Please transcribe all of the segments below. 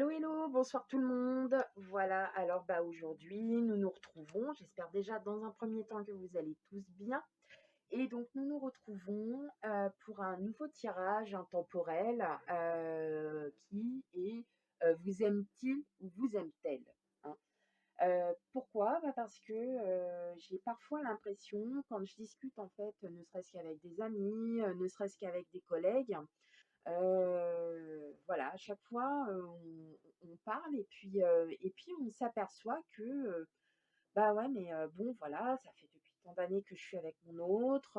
Hello, hello, bonsoir tout le monde. Voilà, alors aujourd'hui, nous nous retrouvons. J'espère déjà dans un premier temps que vous allez tous bien. Et donc, nous nous retrouvons pour un nouveau tirage intemporel qui est vous aime-t-il ou vous aime-t-elle, hein. Pourquoi? Parce que j'ai parfois l'impression, quand je discute en fait, ne serait-ce qu'avec des amis, ne serait-ce qu'avec des collègues, voilà, à chaque fois, on parle et puis on s'aperçoit que, bah, ouais, mais bon, voilà, ça fait depuis tant d'années que je suis avec mon autre,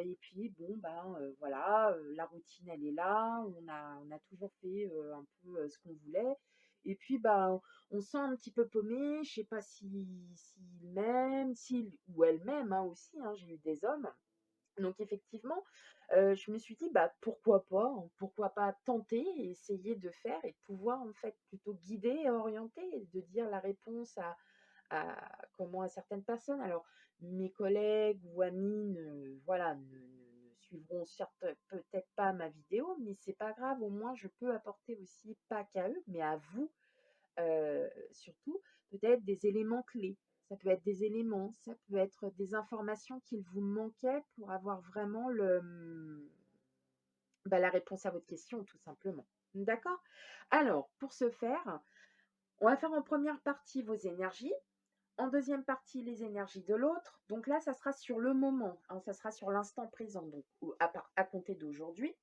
et puis bon, ben, voilà, la routine, elle est là, on a toujours fait, un peu, ce qu'on voulait et puis, bah, on se sent un petit peu paumé. Je sais pas s'il m'aime, s'il ou elle m'aime, hein, aussi, hein, j'ai eu des hommes. Donc effectivement, je me suis dit: «Bah, pourquoi pas, hein? Pourquoi pas tenter et essayer de faire et de pouvoir en fait plutôt guider et orienter et de dire la réponse à certaines personnes». Alors mes collègues ou amis ne suivront certes peut-être pas ma vidéo, mais c'est pas grave, au moins je peux apporter aussi, pas qu'à eux, mais à vous, surtout peut-être des éléments clés. Ça peut être des éléments, ça peut être des informations qu'il vous manquait pour avoir vraiment bah, la réponse à votre question tout simplement. D'accord? Alors pour ce faire, on va faire en première partie vos énergies, en deuxième partie les énergies de l'autre. Donc là, ça sera sur le moment, hein, ça sera sur l'instant présent, donc à compter d'aujourd'hui.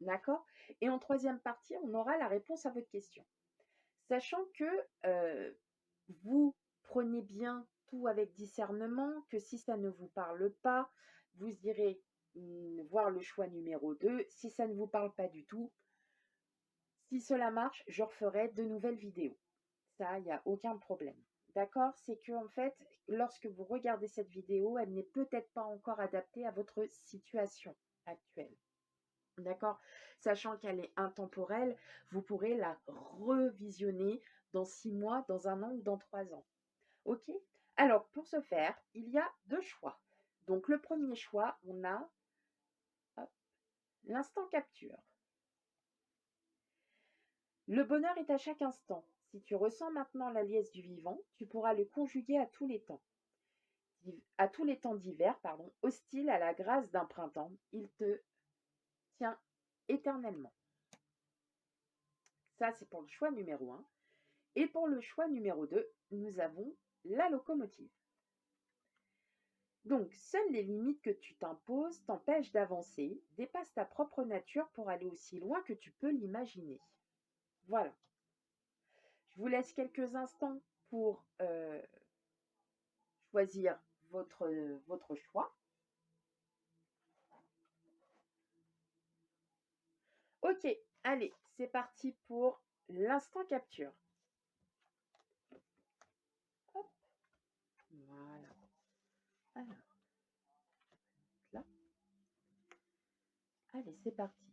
D'accord? Et en troisième partie, on aura la réponse à votre question. Sachant que vous prenez bien tout avec discernement, que si ça ne vous parle pas, vous irez voir le choix numéro 2. Si ça ne vous parle pas du tout, si cela marche, je referai de nouvelles vidéos. Ça, il n'y a aucun problème. D'accord? C'est que en fait, lorsque vous regardez cette vidéo, elle n'est peut-être pas encore adaptée à votre situation actuelle. D'accord? Sachant qu'elle est intemporelle, vous pourrez la revisionner dans 6 mois, dans 1 an ou dans 3 ans. OK? Alors, pour ce faire, il y a 2 choix. Donc, le premier choix, on a l'instant capture. Le bonheur est à chaque instant. Si tu ressens maintenant la liesse du vivant, tu pourras le conjuguer à tous les temps. À tous les temps d'hiver, pardon, hostile à la grâce d'un printemps, il te tient éternellement. Ça, c'est pour le choix numéro 1. Et pour le choix numéro 2, nous avons la locomotive. Donc, seules les limites que tu t'imposes t'empêchent d'avancer, dépasse ta propre nature pour aller aussi loin que tu peux l'imaginer. Voilà. Je vous laisse quelques instants pour choisir votre choix. Ok, allez, c'est parti pour l'instant capture. Hop, voilà. Alors, là. Allez, c'est parti.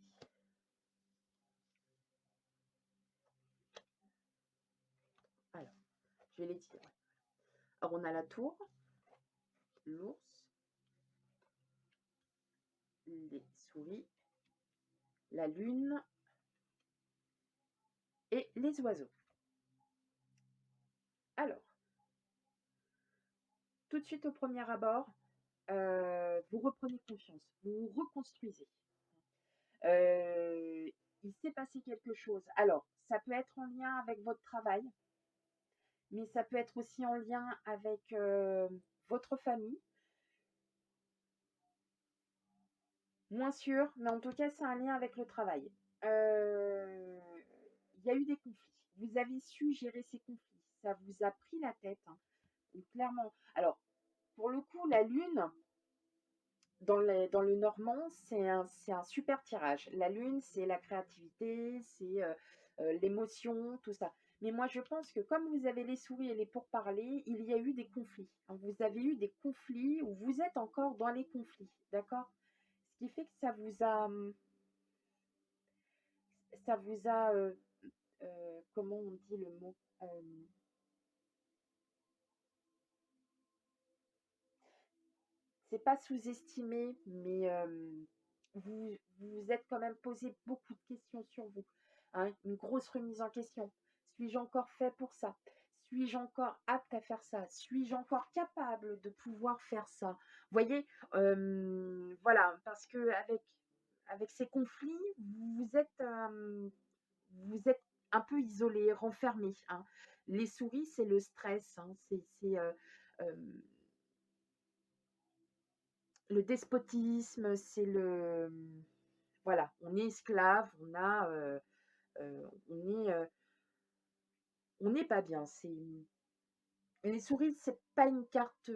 Alors, je vais les tirer. Alors, on a la tour, l'ours, les souris, la lune et les oiseaux. Alors, tout de suite au premier abord, vous reprenez confiance, vous vous reconstruisez. Il s'est passé quelque chose. Alors, ça peut être en lien avec votre travail, mais ça peut être aussi en lien avec votre famille. Moins sûr, mais en tout cas, c'est un lien avec le travail. Il y a eu des conflits. Vous avez su gérer ces conflits. Ça vous a pris la tête, hein, clairement. Alors, pour le coup, la lune, dans le normand, c'est un super tirage. La lune, c'est la créativité, c'est l'émotion, tout ça. Mais moi, je pense que comme vous avez les souris et les pourparlers, il y a eu des conflits, hein. Vous avez eu des conflits ou vous êtes encore dans les conflits, d'accord? Ce qui fait que ça vous a, comment on dit le mot? C'est pas sous-estimé, mais vous vous êtes quand même posé beaucoup de questions sur vous, hein, une grosse remise en question Suis-je encore fait pour ça? Suis-je encore apte à faire ça? Suis-je encore capable de pouvoir faire ça? Vous voyez, voilà, parce que avec ces conflits, vous êtes un peu isolé, renfermé, hein. Les souris, c'est le stress, hein, le despotisme, voilà, on est esclave, on n'est pas bien. Les souris, c'est pas une carte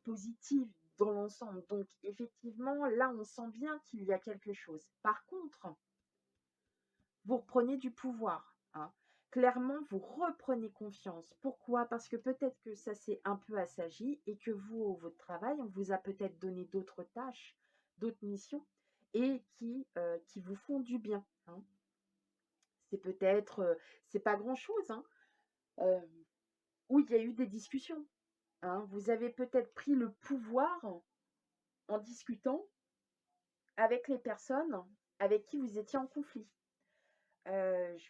positive dans l'ensemble. Donc, effectivement, là, on sent bien qu'il y a quelque chose. Par contre, vous reprenez du pouvoir, hein. Clairement, vous reprenez confiance. Pourquoi? Parce que peut-être que ça s'est un peu assagi et que vous, au votre travail, on vous a peut-être donné d'autres tâches, d'autres missions et qui vous font du bien, hein. C'est peut-être, c'est pas grand-chose, hein, où il y a eu des discussions, hein. Vous avez peut-être pris le pouvoir en discutant avec les personnes avec qui vous étiez en conflit. Je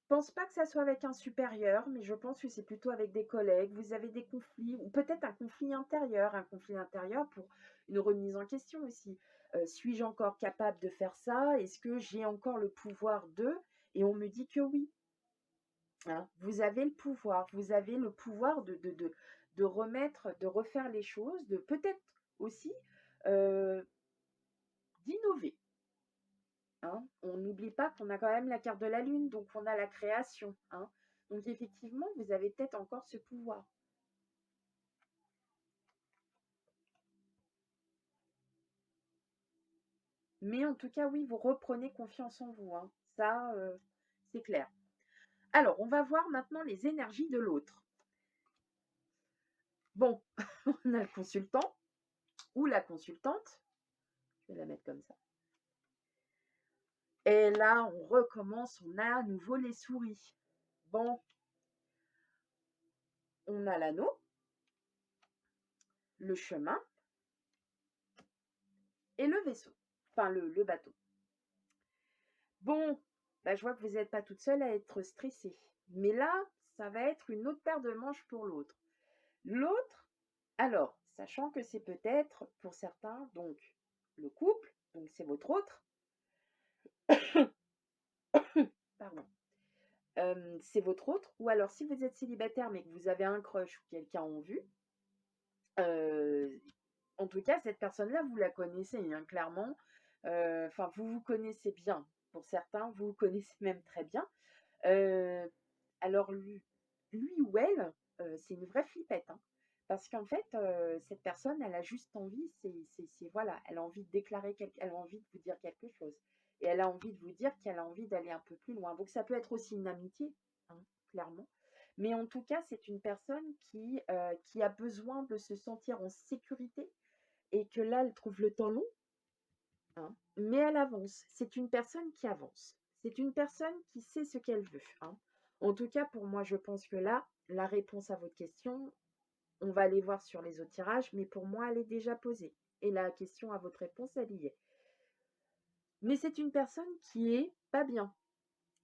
pense pas que ça soit avec un supérieur, mais je pense que c'est plutôt avec des collègues. Vous avez des conflits, ou peut-être un conflit intérieur pour une remise en question aussi. Suis-je encore capable de faire ça? Est-ce que j'ai encore le pouvoir de? Et on me dit que oui, hein. Vous avez le pouvoir de remettre, de refaire les choses, de peut-être aussi euh, d'innover, hein. On n'oublie pas qu'on a quand même la carte de la lune, donc on a la création, hein. Donc effectivement, vous avez peut-être encore ce pouvoir. Mais en tout cas, oui, vous reprenez confiance en vous, hein. Ça, c'est clair. Alors, on va voir maintenant les énergies de l'autre. Bon, on a le consultant ou la consultante. Je vais la mettre comme ça. Et là, on recommence, on a à nouveau les souris. Bon, on a l'anneau, le chemin et le vaisseau, enfin le bateau. Bon, bah, je vois que vous n'êtes pas toute seule à être stressée. Mais là, ça va être une autre paire de manches pour l'autre. L'autre, alors, sachant que c'est peut-être pour certains, donc le couple, donc c'est votre autre, pardon, c'est votre autre, ou alors si vous êtes célibataire mais que vous avez un crush ou quelqu'un en vue, euh, en tout cas, cette personne-là, vous la connaissez, hein, clairement. Enfin, vous vous connaissez bien. Pour certains, vous vous connaissez même très bien. Euh, alors, lui ou elle, c'est une vraie flippette, hein. Parce qu'en fait, cette personne, elle a juste envie, voilà, elle a envie de déclarer, elle a envie de vous dire quelque chose. Et elle a envie de vous dire qu'elle a envie d'aller un peu plus loin. Donc, ça peut être aussi une amitié, hein, clairement. Mais en tout cas, c'est une personne qui a besoin de se sentir en sécurité et que là, elle trouve le temps long, hein, mais elle avance. C'est une personne qui avance. C'est une personne qui sait ce qu'elle veut, hein. En tout cas, pour moi, je pense que là, la réponse à votre question, on va aller voir sur les autres tirages, mais pour moi, elle est déjà posée. Et la question à votre réponse, elle y est. Mais c'est une personne qui est pas bien.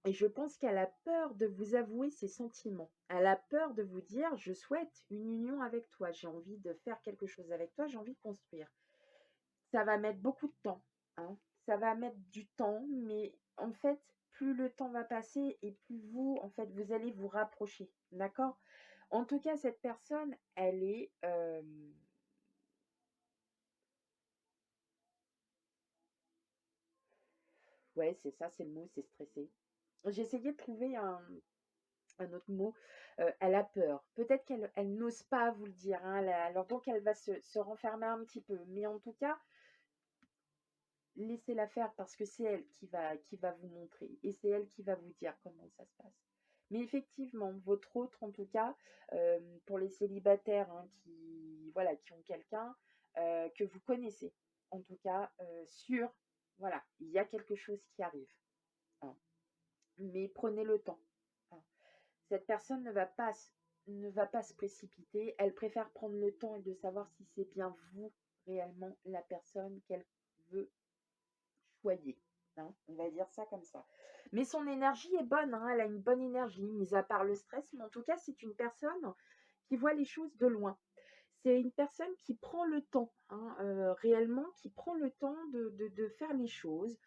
Et je pense qu'elle a peur de vous avouer ses sentiments. Elle a peur de vous dire, je souhaite une union avec toi, j'ai envie de faire quelque chose avec toi, j'ai envie de construire. Ça va mettre beaucoup de temps, hein. Ça va mettre du temps, mais en fait, plus le temps va passer et plus vous, en fait, vous allez vous rapprocher, d'accord? En tout cas, cette personne, elle est... ouais, c'est ça, c'est le mot, c'est stressé. J'ai essayé de trouver un autre mot. Elle a peur. Peut-être qu'elle n'ose pas vous le dire, hein, alors donc elle va se renfermer un petit peu. Mais en tout cas, laissez-la faire parce que c'est elle qui va vous montrer et c'est elle qui va vous dire comment ça se passe. Mais effectivement, votre autre, en tout cas, pour les célibataires, hein, voilà, qui ont quelqu'un que vous connaissez, en tout cas, voilà, il y a quelque chose qui arrive, hein. Mais prenez le temps, hein. Cette personne ne va pas se précipiter. Elle préfère prendre le temps et de savoir si c'est bien vous réellement la personne qu'elle veut choyer. hein, on va dire ça comme ça. Mais son énergie est bonne, hein, elle a une bonne énergie, mis à part le stress, mais en tout cas, c'est une personne qui voit les choses de loin. C'est une personne qui prend le temps, hein, réellement, qui prend le temps de faire les choses.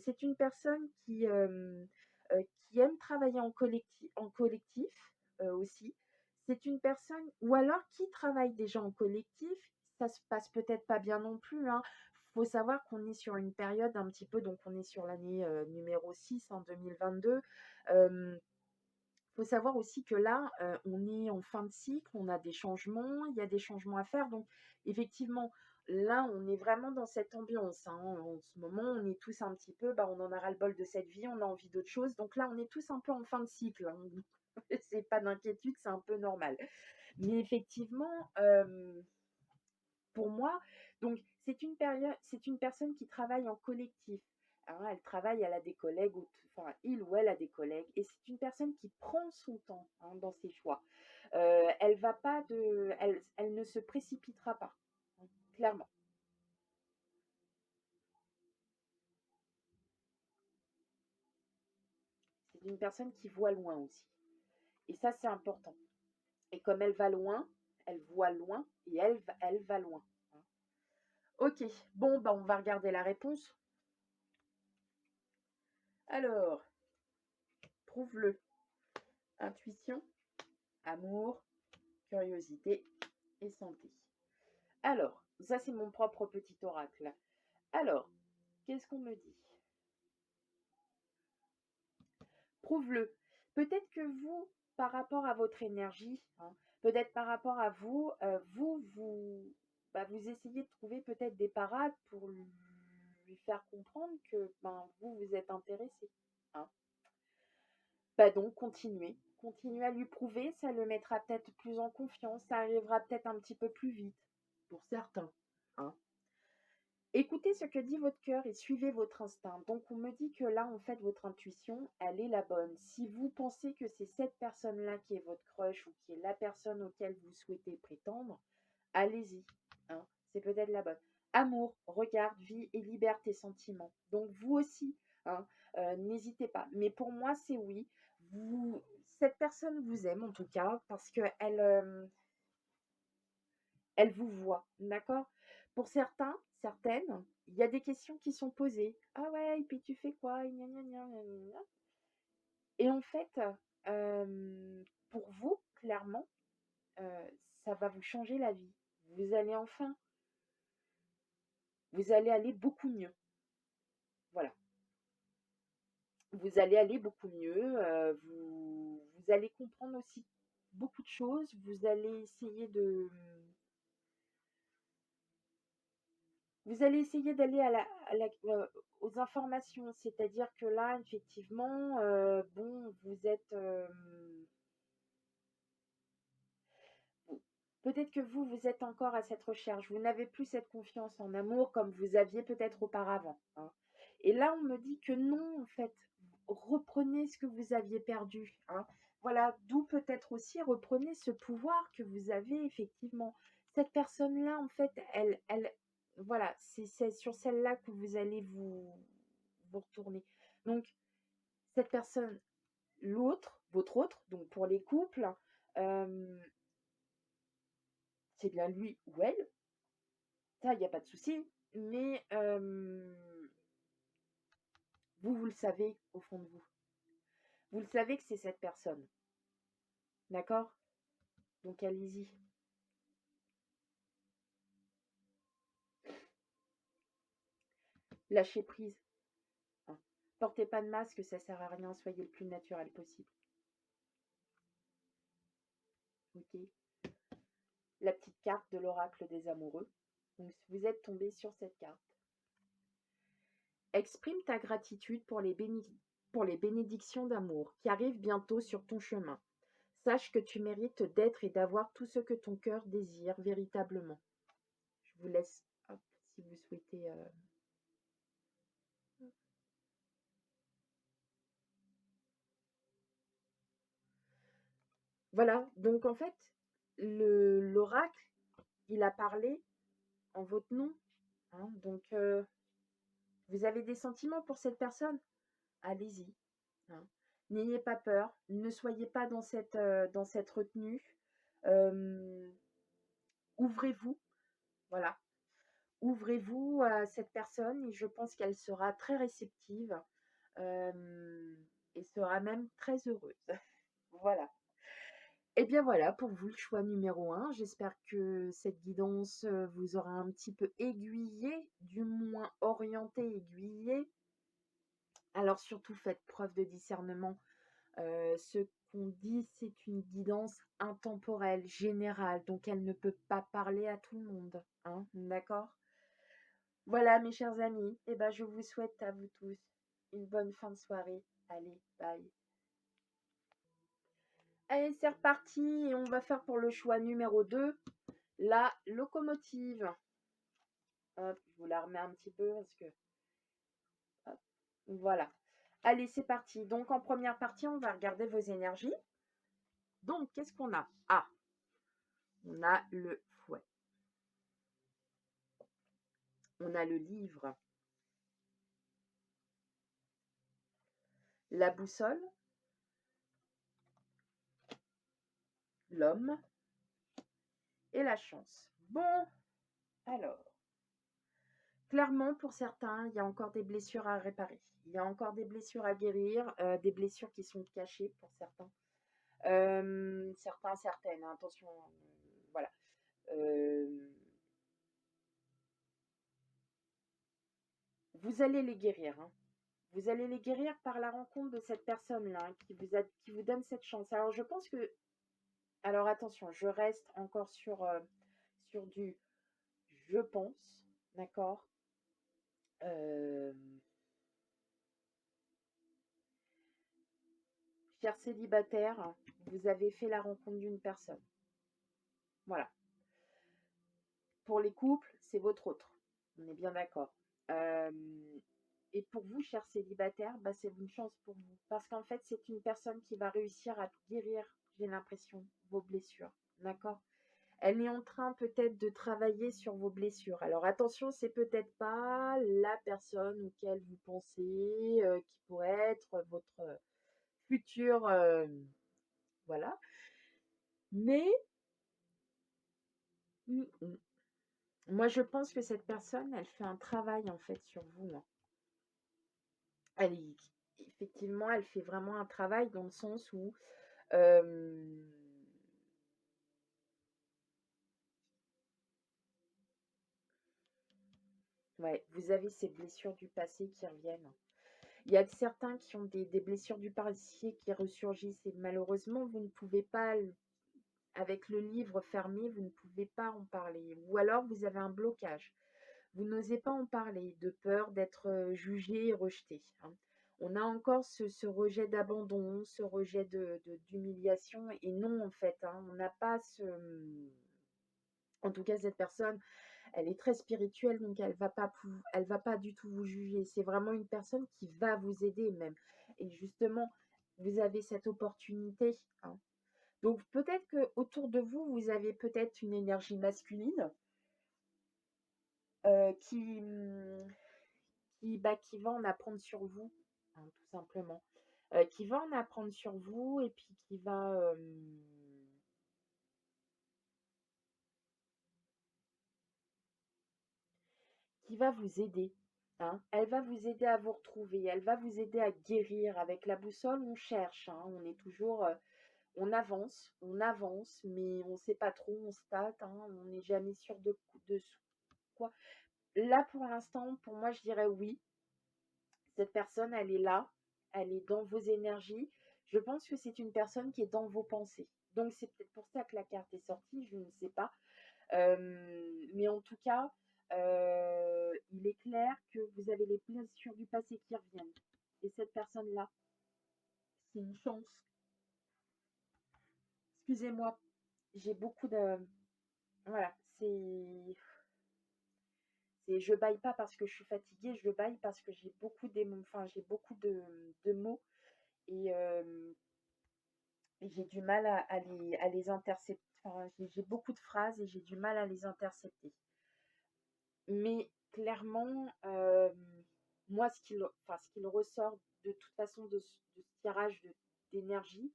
C'est une personne qui aime travailler en collectif aussi. C'est une personne, ou alors qui travaille déjà en collectif, ça se passe peut-être pas bien non plus, hein. Faut savoir qu'on est sur une période un petit peu, donc on est sur l'année numéro 6 en 2022. Faut savoir aussi que là, on est en fin de cycle, on a des changements, il y a des changements à faire. Donc effectivement, là, on est vraiment dans cette ambiance, hein. En ce moment, on est tous un petit peu, bah, on en a ras-le-bol de cette vie, on a envie d'autre chose. Donc là, on est tous un peu en fin de cycle, hein. C'est pas d'inquiétude, c'est un peu normal. Mais effectivement, pour moi, donc c'est une personne qui travaille en collectif, hein. Elle travaille, elle a des collègues, enfin il ou elle a des collègues, et c'est une personne qui prend son temps, hein, dans ses choix. Elle va pas elle ne se précipitera pas, hein, clairement. C'est une personne qui voit loin aussi, et ça c'est important. Et comme elle va loin, elle voit loin et elle va loin, hein. Ok, bon bah on va regarder la réponse. Alors, prouve-le. Intuition, amour, curiosité et santé. Alors, ça c'est mon propre petit oracle. Alors, qu'est-ce qu'on me dit? Prouve-le. Peut-être que vous, par rapport à votre énergie, hein, peut-être par rapport à vous, vous essayez de trouver peut-être des parades pour lui faire comprendre que vous êtes intéressé, hein. Donc continuez. Continuez à lui prouver, ça le mettra peut-être plus en confiance, ça arrivera peut-être un petit peu plus vite, pour certains, hein. Écoutez ce que dit votre cœur et suivez votre instinct. Donc on me dit que là, en fait, votre intuition, elle est la bonne. Si vous pensez que c'est cette personne-là qui est votre crush ou qui est la personne auquel vous souhaitez prétendre, allez-y, hein, c'est peut-être la bonne. Amour, regard, vie et libère tes sentiments. Donc vous aussi, hein, n'hésitez pas. Mais pour moi, c'est oui. Cette personne vous aime en tout cas parce qu'elle vous voit, d'accord? Pour certaines, il y a des questions qui sont posées. Ah ouais, et puis tu fais quoi? Et gna gna gna gna gna gna. Et en fait, pour vous, clairement, euh, ça va vous changer la vie. Vous allez enfin, vous allez aller beaucoup mieux. Voilà. Vous allez aller beaucoup mieux. Vous allez comprendre aussi beaucoup de choses. Vous allez essayer d'aller aux informations, c'est-à-dire que là, effectivement, bon, peut-être que vous êtes encore à cette recherche. Vous n'avez plus cette confiance en amour comme vous aviez peut-être auparavant, hein. Et là, on me dit que non, en fait, reprenez ce que vous aviez perdu, hein. Voilà, d'où peut-être aussi reprenez ce pouvoir que vous avez effectivement. Cette personne-là, en fait, voilà, c'est sur celle-là que vous allez vous retourner. Donc, cette personne, votre autre, donc pour les couples, euh, c'est bien lui ou elle, ça, il n'y a pas de souci, mais vous le savez au fond de vous. Vous le savez que c'est cette personne, d'accord? Donc allez-y. Lâchez prise, hein. Portez pas de masque, ça sert à rien, soyez le plus naturel possible. Ok? La petite carte de l'oracle des amoureux. Donc vous êtes tombé sur cette carte. Exprime ta gratitude pour les bénédictions d'amour qui arrivent bientôt sur ton chemin. Sache que tu mérites d'être et d'avoir tout ce que ton cœur désire véritablement. Je vous laisse, hop, si vous souhaitez. Voilà, donc en fait, l'oracle, il a parlé en votre nom, hein. Donc Vous avez des sentiments pour cette personne? Allez-y, hein. N'ayez pas peur, ne soyez pas dans cette retenue. Hem, ouvrez-vous, voilà. Ouvrez-vous à cette personne et je pense qu'elle sera très réceptive, hem et sera même très heureuse. Voilà. Et bien voilà pour vous le choix numéro un. J'espère que cette guidance, vous aura un petit peu aiguillé, du moins orienté, aiguillé. Alors surtout faites preuve de discernement. Ce qu'on dit, c'est une guidance intemporelle, générale, donc elle ne peut pas parler à tout le monde, hein, d'accord? Voilà mes chers amis, et ben, je vous souhaite à vous tous une bonne fin de soirée. Allez, bye. Allez, c'est reparti et on va faire pour le choix numéro 2, la locomotive. Hop, je vous la remets un petit peu parce que... hop, voilà. Allez, c'est parti. Donc en première partie, on va regarder vos énergies. Donc, qu'est-ce qu'on a? Ah, on a le fouet. On a le livre. La boussole. L'homme. Et la chance. Bon, alors. Clairement, pour certains, il y a encore des blessures à réparer. Il y a encore des blessures à guérir, des blessures qui sont cachées pour certains. Certains, certaines, hein, attention, voilà. Vous allez les guérir, hein. Vous allez les guérir par la rencontre de cette personne-là, hein, qui vous donne cette chance. Alors, je pense que... Alors, attention, je reste encore sur du je pense, d'accord. Euh, Cher célibataire, vous avez fait la rencontre d'une personne. Voilà. Pour les couples, c'est votre autre. On est bien d'accord. Euh, et pour vous, cher célibataire, bah, c'est une chance pour vous. Parce qu'en fait, c'est une personne qui va réussir à guérir, j'ai l'impression, vos blessures. D'accord? Elle est en train peut-être de travailler sur vos blessures. Alors attention, c'est peut-être pas la personne auquel vous pensez, qui pourrait être votre futur, voilà. Mais moi, je pense que cette personne, elle fait un travail en fait sur vous, hein. Elle est, effectivement, elle fait vraiment un travail dans le sens où euh, ouais, vous avez ces blessures du passé qui reviennent. Il y a certains qui ont des blessures du passé qui ressurgissent et malheureusement, vous ne pouvez pas, avec le livre fermé, vous ne pouvez pas en parler. Ou alors, vous avez un blocage. Vous n'osez pas en parler, de peur d'être jugé et rejeté, hein. On a encore ce rejet d'abandon, ce rejet d'humiliation. Et non, en fait, hein, on n'a pas ce... En tout cas, cette personne, elle est très spirituelle, donc elle va pas du tout vous juger. C'est vraiment une personne qui va vous aider même. Et justement, vous avez cette opportunité, hein. Donc peut-être que autour de vous, vous avez peut-être une énergie masculine euh, qui, hum, qui va en apprendre sur vous, hein, tout simplement. Qui va en apprendre sur vous et puis qui va vous aider, hein. Elle va vous aider à vous retrouver, elle va vous aider à guérir. Avec la boussole, on cherche, hein, on est toujours, on avance, mais on ne sait pas trop, on se tâte, hein, on n'est jamais sûr de quoi. Là, pour l'instant, pour moi, je dirais oui. Cette personne, elle est là, elle est dans vos énergies. Je pense que c'est une personne qui est dans vos pensées. Donc, c'est peut-être pour ça que la carte est sortie, je ne sais pas. Mais en tout cas, il est clair que vous avez les blessures du passé qui reviennent. Et cette personne-là, c'est une chance. Excusez-moi, j'ai beaucoup de... Voilà, je baille pas parce que je suis fatiguée, je baille parce que j'ai beaucoup enfin, j'ai beaucoup de mots et j'ai du mal à les intercepter. Enfin, j'ai beaucoup de phrases et j'ai du mal à les intercepter. Mais clairement, moi, ce qu'il ressort de toute façon de ce tirage d'énergie,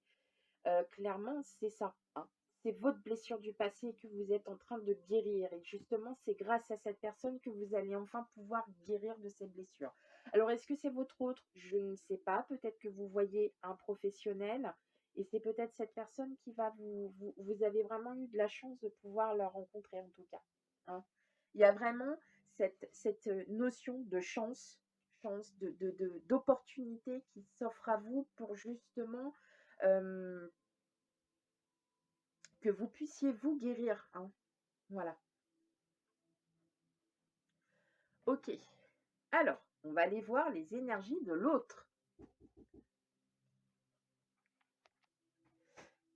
clairement, c'est ça, hein. C'est votre blessure du passé que vous êtes en train de guérir. Et justement, c'est grâce à cette personne que vous allez enfin pouvoir guérir de ces blessures. Alors, est-ce que c'est votre autre? Je ne sais pas. Peut-être que vous voyez un professionnel et c'est peut-être cette personne qui va vous avez vraiment eu de la chance de pouvoir la rencontrer en tout cas, hein. Il y a vraiment cette notion de chance d'opportunité qui s'offre à vous pour justement euh, que vous puissiez vous guérir, hein. Voilà. Ok. Alors, on va aller voir les énergies de l'autre.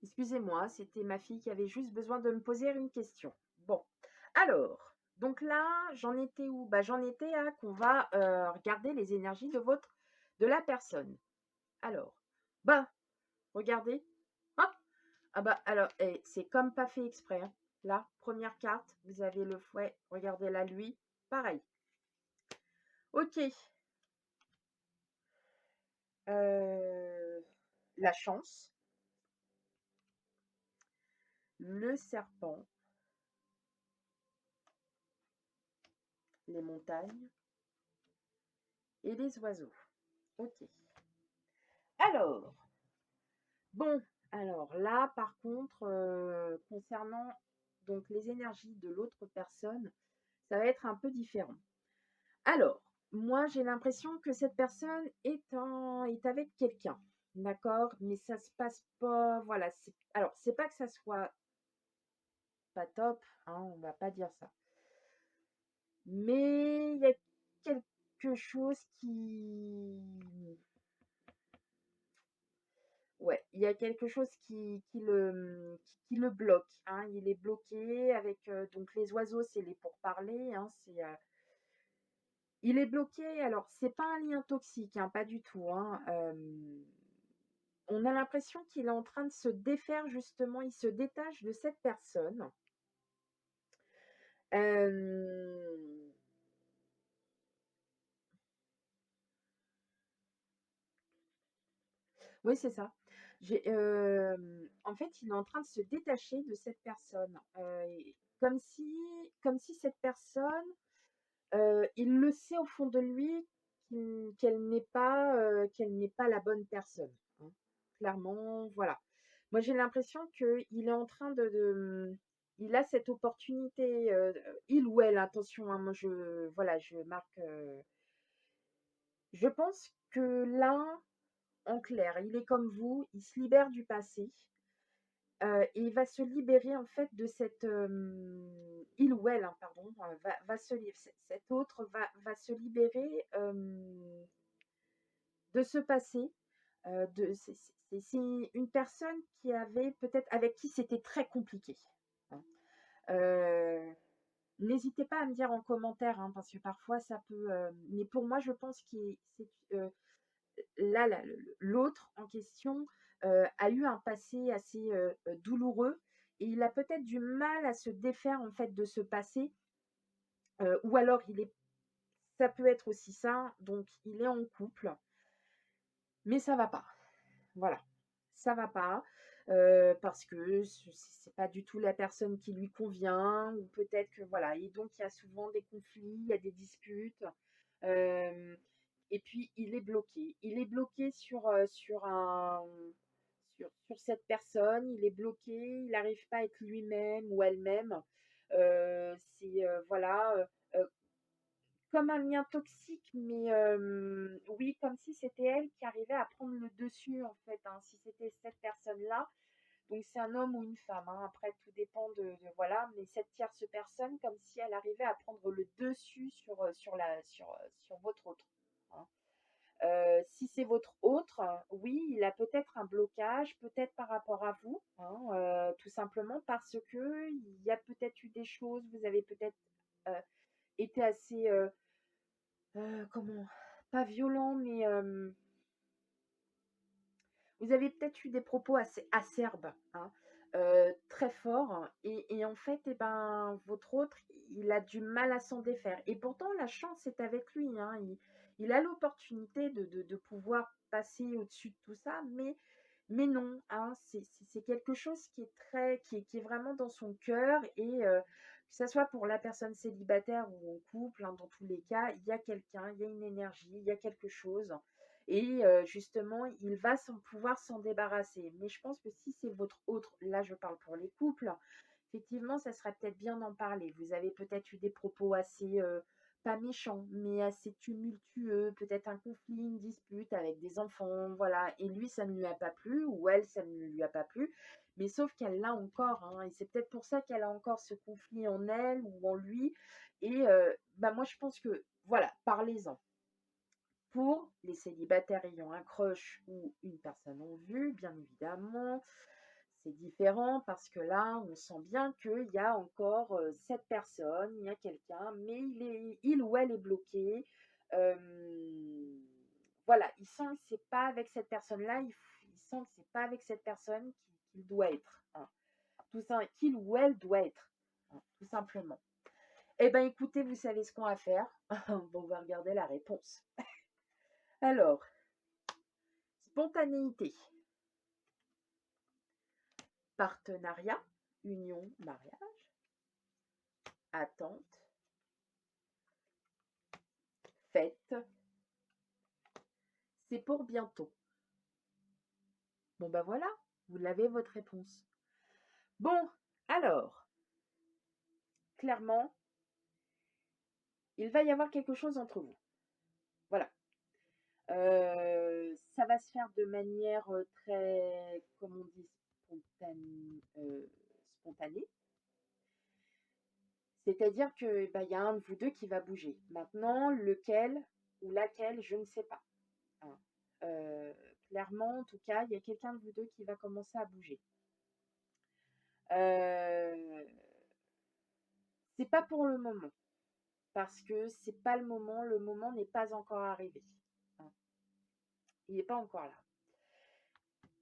Excusez-moi, c'était ma fille qui avait juste besoin de me poser une question. Bon. Alors, donc là, j'en étais où? Bah, j'en étais à qu'on va regarder les énergies de la personne. Alors, bah, regardez. Hop. Ah bah, alors, c'est comme pas fait exprès, hein. Là, première carte, vous avez le fouet. Regardez là, lui. Pareil. Ok. La chance, le serpent, les montagnes et les oiseaux. Ok. Alors, bon, alors là, par contre, concernant donc les énergies de l'autre personne, ça va être un peu différent. Alors, moi, j'ai l'impression que cette personne est avec quelqu'un, d'accord? Mais ça se passe pas, voilà. Alors, c'est pas que ça soit pas top, hein, on va pas dire ça. Mais il y a quelque chose ouais, il y a quelque chose qui le bloque, hein. Il est bloqué avec donc les oiseaux, c'est les pourparlers, hein, il est bloqué. Alors, c'est pas un lien toxique, hein, pas du tout, hein. On a l'impression qu'il est en train de se défaire justement, il se détache de cette personne. Euh, Oui, c'est ça. En fait, il est en train de se détacher de cette personne, comme si cette personne, il le sait au fond de lui qu'elle n'est pas la bonne personne, hein. Clairement, voilà. Moi, j'ai l'impression qu'il est en train il a cette opportunité, il ou elle, attention, hein, moi voilà, je marque, je pense que là, en clair, il est comme vous, il se libère du passé, et il va se libérer en fait de il ou elle, hein, pardon, va se li cet autre va se libérer, de ce passé, c'est une personne qui avait peut-être avec qui c'était très compliqué, hein. Heu, N'hésitez pas à me dire en commentaire, hein, parce que parfois ça peut, mais pour moi je pense qu'il c'est, là, l'autre en question a eu un passé assez douloureux et il a peut-être du mal à se défaire en fait de ce passé, ou alors ça peut être aussi ça, donc il est en couple, mais ça va pas. Voilà, ça va pas parce que c'est pas du tout la personne qui lui convient, ou peut-être que voilà, et donc il y a souvent des conflits, il y a des disputes. euh, et puis il est bloqué. Il est bloqué sur cette personne, il est bloqué, il n'arrive pas à être lui-même ou elle-même. Voilà, comme un lien toxique, mais oui, comme si c'était elle qui arrivait à prendre le dessus, en fait, hein, si c'était cette personne-là. Donc c'est un homme ou une femme, hein, après tout dépend voilà, mais cette tierce personne, comme si elle arrivait à prendre le dessus sur votre autre, hein. Si c'est votre autre, oui, il a peut-être un blocage, peut-être par rapport à vous, hein, tout simplement parce que il y a peut-être eu des choses, vous avez peut-être été assez, comment? Pas violent, mais vous avez peut-être eu des propos assez acerbes, hein, très forts, et en fait, eh ben, votre autre, il a du mal à s'en défaire et pourtant la chance est avec lui, hein. il a l'opportunité de pouvoir passer au-dessus de tout ça, mais non, hein, c'est quelque chose qui est qui est vraiment dans son cœur et que ça soit pour la personne célibataire ou en couple, hein, dans tous les cas, il y a quelqu'un, il y a une énergie, il y a quelque chose et justement, il va pouvoir s'en débarrasser. Mais je pense que si c'est votre autre, là je parle pour les couples, effectivement, ça serait peut-être bien d'en parler. Vous avez peut-être eu des propos assez, pas méchants, mais assez tumultueux, peut-être un conflit, une dispute avec des enfants, voilà. Et lui, ça ne lui a pas plu, ou elle, ça ne lui a pas plu. Mais sauf qu'elle l'a encore, hein, et c'est peut-être pour ça qu'elle a encore ce conflit en elle ou en lui. Et bah moi, je pense que, voilà, parlez-en. Pour les célibataires ayant un crush ou une personne en vue, bien évidemment, c'est différent parce que là, on sent bien qu'il y a encore cette personne, il y a quelqu'un, mais il ou elle est bloqué. Euh, voilà, il sent que c'est pas avec cette personne-là, il sent que c'est pas avec cette personne qu'il doit être, hein. Tout ça, qu'il ou elle doit être, hein, tout simplement. Eh bien, écoutez, vous savez ce qu'on va faire. Bon, on va regarder la réponse. Alors, spontanéité, partenariat, union, mariage, attente, fête, c'est pour bientôt. Bon ben voilà, vous l'avez votre réponse. Bon, alors, clairement, il va y avoir quelque chose entre vous. Voilà. Ça va se faire de manière très, comme on dit, spontanée. C'est-à-dire que bah, y a un de vous deux qui va bouger. Maintenant, lequel ou laquelle, je ne sais pas, hein. Euh, Clairement, en tout cas, il y a quelqu'un de vous deux qui va commencer à bouger. Euh, c'est pas pour le moment, parce que c'est pas le moment n'est pas encore arrivé, hein. Il n'est pas encore là.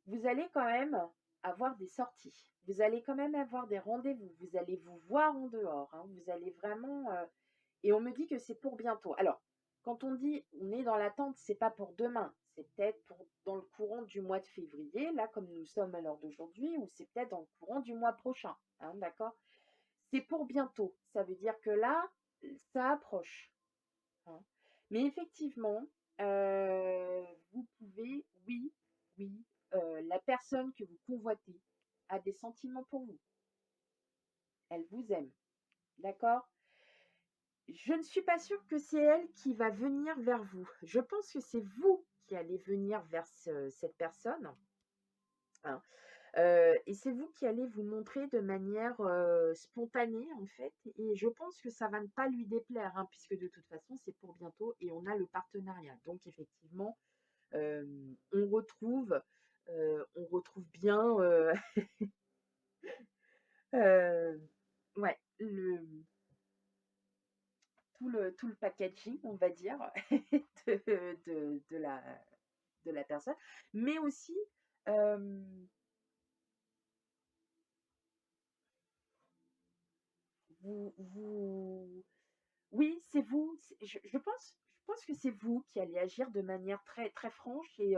Vous allez quand même avoir des sorties, vous allez quand même avoir des rendez-vous, vous allez vous voir en dehors, hein. Vous allez vraiment et on me dit que c'est pour bientôt. Alors, quand on dit on est dans l'attente, c'est pas pour demain, c'est peut-être pour dans le courant du mois de février, là comme nous sommes à l'heure d'aujourd'hui, ou c'est peut-être dans le courant du mois prochain, hein, d'accord? C'est pour bientôt. Ça veut dire que là, ça approche, hein. Mais effectivement, vous pouvez, oui, oui, la personne que vous convoitez a des sentiments pour vous. Elle vous aime, d'accord? Je ne suis pas sûre que c'est elle qui va venir vers vous. Je pense que c'est vous qui allez venir vers cette personne, hein. Et c'est vous qui allez vous montrer de manière spontanée, en fait. Et je pense que ça va ne pas lui déplaire, hein, puisque de toute façon, c'est pour bientôt et on a le partenariat. Donc, effectivement, euh, on retrouve, on retrouve bien euh, ouais, tout le packaging, on va dire, de la personne. Mais aussi, euh, vous, oui, c'est vous. Je pense que c'est vous qui allez agir de manière très, très franche et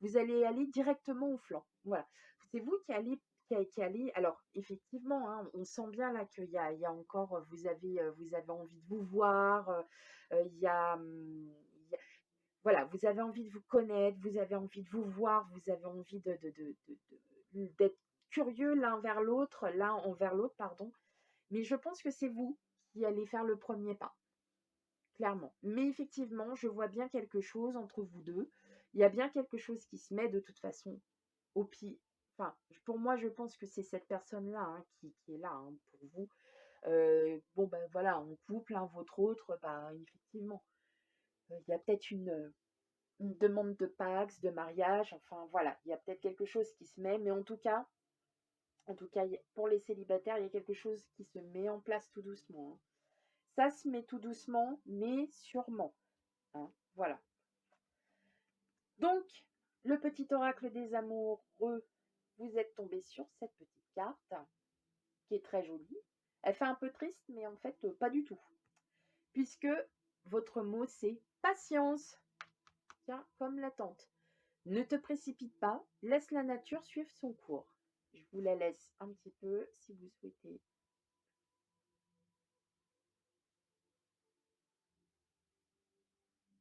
vous allez aller directement au flanc. Voilà. C'est vous qui allez, qui allez. Alors, effectivement, hein, on sent bien là il y a encore, vous avez envie de vous voir. Il y a- voilà, vous avez envie de vous connaître, vous avez envie de vous voir, vous avez envie d'être curieux l'un envers l'autre, pardon. Mais je pense que c'est vous qui allez faire le premier pas, clairement. Mais effectivement, je vois bien quelque chose entre vous deux. Il y a bien quelque chose qui se met de toute façon au pied. Enfin, pour moi, je pense que c'est cette personne-là, hein, qui est là, hein, pour vous. Bon, ben voilà, en couple, l'un votre autre, bah, effectivement, il y a peut-être une demande de Pax, de mariage, enfin voilà, il y a peut-être quelque chose qui se met, mais en tout cas, pour les célibataires, il y a quelque chose qui se met en place tout doucement, hein. Ça se met tout doucement, mais sûrement, hein, voilà. Donc, le petit oracle des amoureux, vous êtes tombé sur cette petite carte, qui est très jolie. Elle fait un peu triste, mais en fait, pas du tout. Puisque votre mot, c'est patience. Tiens, comme la tante. Ne te précipite pas, laisse la nature suivre son cours. Je vous la laisse un petit peu si vous souhaitez.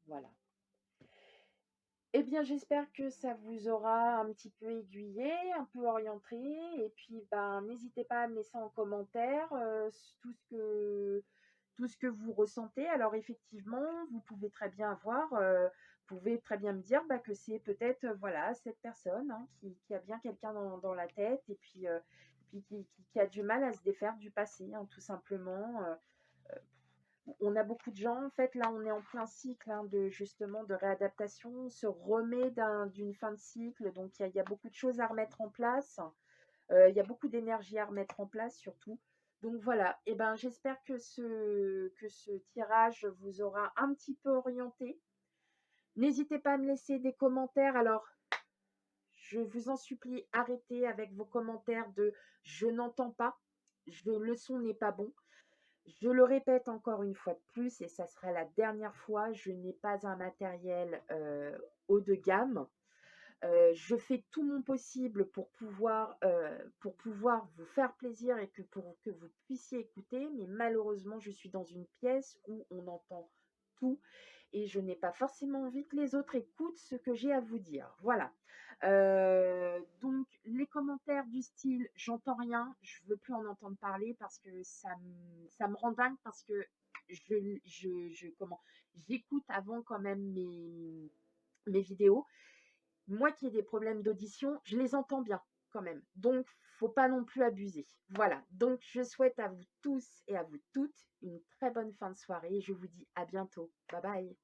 Voilà. Eh bien, j'espère que ça vous aura un petit peu aiguillé, un peu orienté. Et puis, ben, n'hésitez pas à me laisser en commentaire tout ce que vous ressentez. Alors, effectivement, vous pouvez très bien voir, vous pouvez très bien me dire bah, que c'est peut-être voilà, cette personne hein, qui a bien quelqu'un dans la tête et puis qui a du mal à se défaire du passé, hein, tout simplement. On a beaucoup de gens, en fait, là, on est en plein cycle hein, de justement de réadaptation, on se remet d'une fin de cycle, donc il y a beaucoup de choses à remettre en place, il y a beaucoup d'énergie à remettre en place surtout. Donc voilà, et ben j'espère que ce tirage vous aura un petit peu orienté. N'hésitez pas à me laisser des commentaires. Alors, je vous en supplie, arrêtez avec vos commentaires de je n'entends pas, le son n'est pas bon. Je le répète encore une fois de plus, et ça sera la dernière fois, je n'ai pas un matériel haut de gamme. Je fais tout mon possible pour pouvoir vous faire plaisir et pour que vous puissiez écouter, mais malheureusement, je suis dans une pièce où on entend tout et je n'ai pas forcément envie que les autres écoutent ce que j'ai à vous dire. Voilà. Donc, les commentaires du style j'entends rien, je veux plus en entendre parler parce que ça me rend dingue parce que comment, j'écoute avant quand même mes vidéos. Moi qui ai des problèmes d'audition, je les entends bien quand même. Donc, faut pas non plus abuser. Voilà. Donc, je souhaite à vous tous et à vous toutes une très bonne fin de soirée et je vous dis à bientôt. Bye bye.